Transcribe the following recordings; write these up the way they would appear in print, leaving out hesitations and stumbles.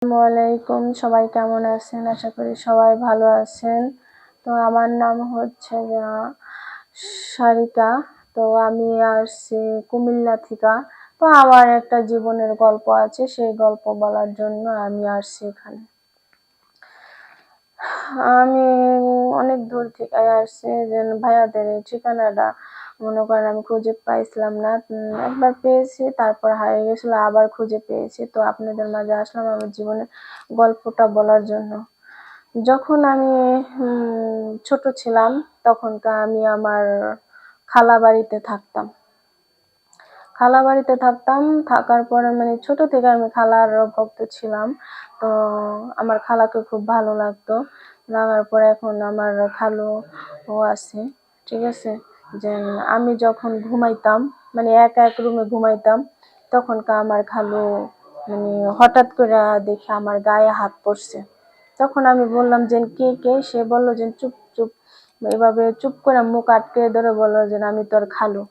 আসসালামাইকুম, সবাই কেমন আছেন? আশা করি সবাই ভালো আছেন। তো আমার নাম হচ্ছে সারিকা। তো আমি আসছি কুমিল্লা থেকে। তো আমার একটা জীবনের গল্প আছে, সেই গল্প বলার জন্য আমি আসছি এখানে। আমি অনেক দূর থেকে আসছি, যে ভাইয়াদের ঠিকানাটা মনে করেন আমি খুঁজে পাইছিলাম না। একবার পেয়েছি, তারপর হারিয়ে গেছিল, আবার খুঁজে পেয়েছি। তো আপনাদের মাঝে আসলাম আমার জীবনের গল্পটা বলার জন্য। যখন আমি ছোট ছিলাম, তখনকার আমি আমার খালা বাড়িতে থাকতাম। থাকার পরে মানে ছোট থেকে আমি খালার ভক্ত ছিলাম। তো আমার খালাকে খুব ভালো লাগতো। লাগার পরে এখন আমার খালু ও আছে, ঠিক আছে। যে আমি যখন ঘুমাইতাম, মানে একা এক রুমে ঘুমাইতাম, তখনকার আমার খালু মানে হঠাৎ করে দেখে আমার গায়ে হাত পড়ছে। তখন আমি বললাম যে কে কে? সে বললো যে চুপ চুপ, এভাবে চুপ করে মুখ আটকে ধরে বললো যে আমি তোর খালু।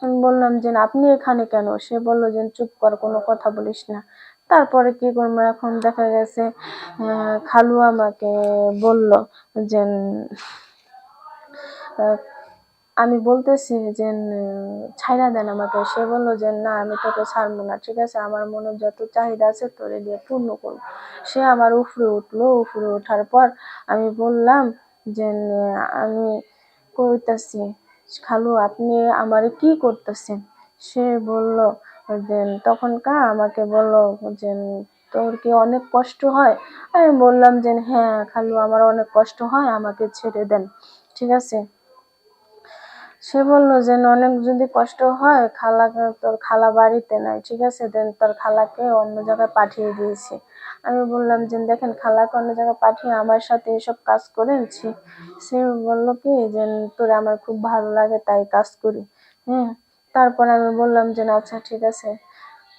আমি বললাম যে আপনি এখানে কেন? সে বলল যে চুপ কর, কোনো কথা বলিস না। তারপরে কি করবো, এখন দেখা গেছে খালু আমাকে বলল যে আমি বলতেছি যে ছাইড়া দেন আমাকে। সে বলল যে না, আমি তোকে ছাড়বো না, ঠিক আছে, আমার মনের যত চাহিদা আছে তোরে দিয়ে পূর্ণ করবো। সে আমার উপরে উঠলো। উপরে ওঠার পর আমি বললাম যে আমি কইতাছি, খালু আপনি আমারে কি করতেছেন? সে বলল যে তখনকার আমাকে বলল যে তোর কি অনেক কষ্ট হয়? আমি বললাম যে হ্যাঁ খালু, আমার অনেক কষ্ট হয়, আমাকে ছেড়ে দেন, ঠিক আছে। সে বললো যে অনেক যদি কষ্ট হয়, খালাকে, তোর খালা বাড়িতে নাই, ঠিক আছে, দেন তোর খালাকে অন্য জায়গায় পাঠিয়ে দিয়েছি। আমি বললাম যে দেখেন, খালাকে অন্য জায়গায় পাঠিয়ে আমার সাথে এসব কাজ করেছি। সে বললো কি যে তোর আমার খুব ভালো লাগে তাই কাজ করি। তারপর আমি বললাম যে আচ্ছা ঠিক আছে।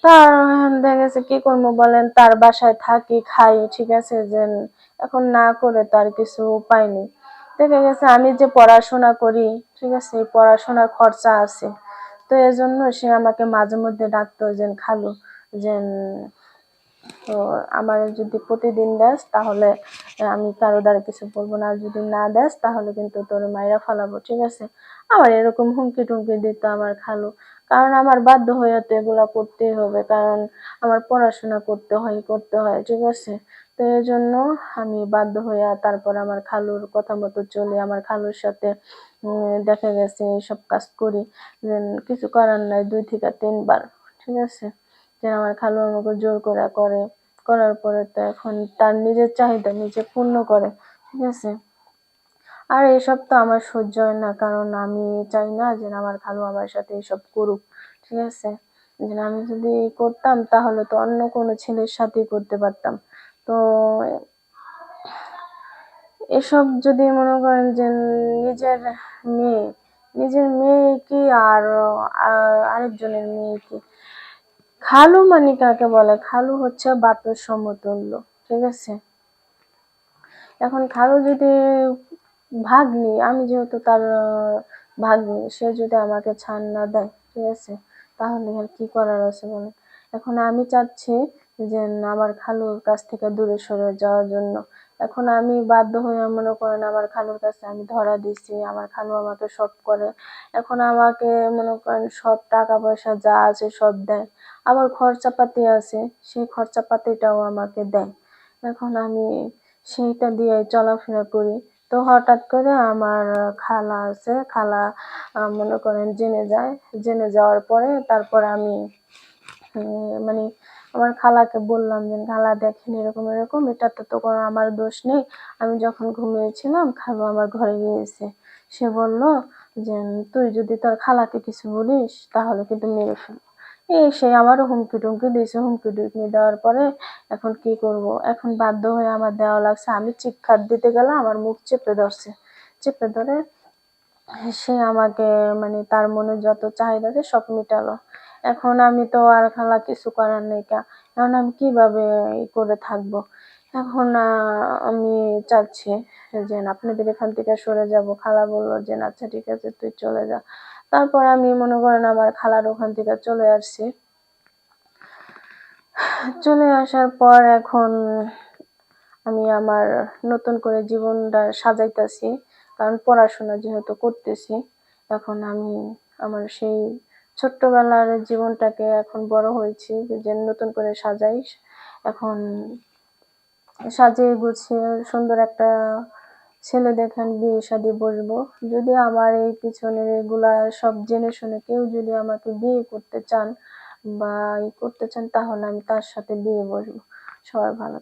তার দেখা গেছে কি করবো বলেন, তার বাসায় থাকি খাই, ঠিক আছে, যে এখন না করে তার কিছু উপায় নেই। দেখা গেছে আমি যে পড়াশোনা করি, ঠিক আছে, এই পড়াশোনার খরচা আছে। তো এজন্য সে আমাকে মাঝে মধ্যে ডাকতো যে খালু, যে তো আমার যদি প্রতিদিন দেস তাহলে আমি কারো দ্বারা কিছু বলবো না, আর যদি না দেস তাহলে কিন্তু তোর মাইরা ফালাবো, ঠিক আছে। আমার এরকম হুমকি টুমকি দিত আমার খালু। কারণ আমার বাধ্য হয়ে তো এগুলা করতেই হবে, কারণ আমার পড়াশোনা করতে হয়, ঠিক আছে। তো এই জন্য আমি বাধ্য হয়ে তারপর আমার খালুর কথা মতো চলে, আমার খালুর সাথে দেখা গেছে সব কাজ করি। কিছু করার নাই, 2 থেকে 3 বার, ঠিক আছে। যে আমার খালু আমাকে জোর করে, করার পরে তো এখন তার নিজের চাহিদা নিজে পূর্ণ করে, ঠিক আছে। আর এসব তো আমার সহ্য হয় না, কারণ আমি চাই না যে আমার খালু আমার সাথে এসব করুক, ঠিক আছে। যে আমি যদি করতাম তাহলে তো অন্য কোনো ছেলের সাথে করতে পারতাম। তো এসব যদি মনে করেন যে নিজের মেয়ে নিজের মেয়ে কি আর আরেকজনের মেয়ে কি? খালু মানে কাকে বলে? খালু হচ্ছে বাপের সমতুল্য, ঠিক আছে। এখন খালু যদি ভাগ্নি, আমি যেহেতু তার ভাগ্নি, সে যদি আমাকে ছাড় না দেয়, ঠিক আছে, তাহলে আর কি করার আছে বলে। এখন আমি চাচ্ছি যে আমার খালুর কাছ থেকে দূরে সরে যাওয়ার জন্য। এখন আমি বাধ্য হয়ে মনে করেন আমার খালুর কাছে আমি ধরা দিছি, আমার খালু আমাকে সব করে। এখন আমাকে মনে করেন সব টাকা পয়সা যা আছে সব দেয়, আবার খরচাপাতি আছে, সেই খরচাপাতিটাও আমাকে দেয়। এখন আমি সেইটা দিয়ে চলাফেরা করি। তো হঠাৎ করে আমার খালা আছে, খালা মনে করেন জেনে যাওয়ার পরে তারপর আমি মানে আমার খালাকে বললাম যে খালা দেখেন এরকম এরকম, এটাতে তো কোনো আমার দোষ নেই, আমি যখন ঘুমিয়েছিলাম খালু আমার ঘরে গিয়েছে। সে বলল যে তুই যদি তোর খালাকে কিছু বলিস তাহলে কিন্তু মেরে ফেলবো। সে আমারও হুমকি টুমকি দিয়েছে। হুমকি টুমকি দেওয়ার পরে এখন কি করব, এখন বাধ্য হয়ে আমার দেওয়া লাগছে। আমি চিৎকার দিতে গেলে আমার মুখ চেপে ধরে সে আমাকে মানে তার মনে যত চাহিদা আছে সব মিটালো। এখন আমি তো আর খালা কিছু করার নেই, এখন আমি কিভাবে করে থাকবো? এখন আমি চাচ্ছি যে আপনাদের এখান থেকে সরে যাব। খালা বললো যে আচ্ছা ঠিক আছে তুই চলে যা। তারপর আমি মনে করেন আমার খালার ওখান থেকে চলে আসছি। চলে আসার পর এখন আমি আমার নতুন করে জীবনটা সাজাইতাছি। কারণ পড়াশোনা যেহেতু করতেছি, এখন আমি আমার সেই ছোট্টবেলার জীবনটাকে এখন বড় হয়েছি যে নতুন করে সাজাই। এখন সাজিয়ে গুছিয়ে সুন্দর একটা ছেলে দেখে আমি বিয়ে-শাদী বসবো। যদি আমার এই পিছনের এগুলা সব জেনে শুনে কেউ যদি আমাকে বিয়ে করতে চান বা করতে চান তাহলে আমি তার সাথে বিয়ে বসবো। সবাই ভালো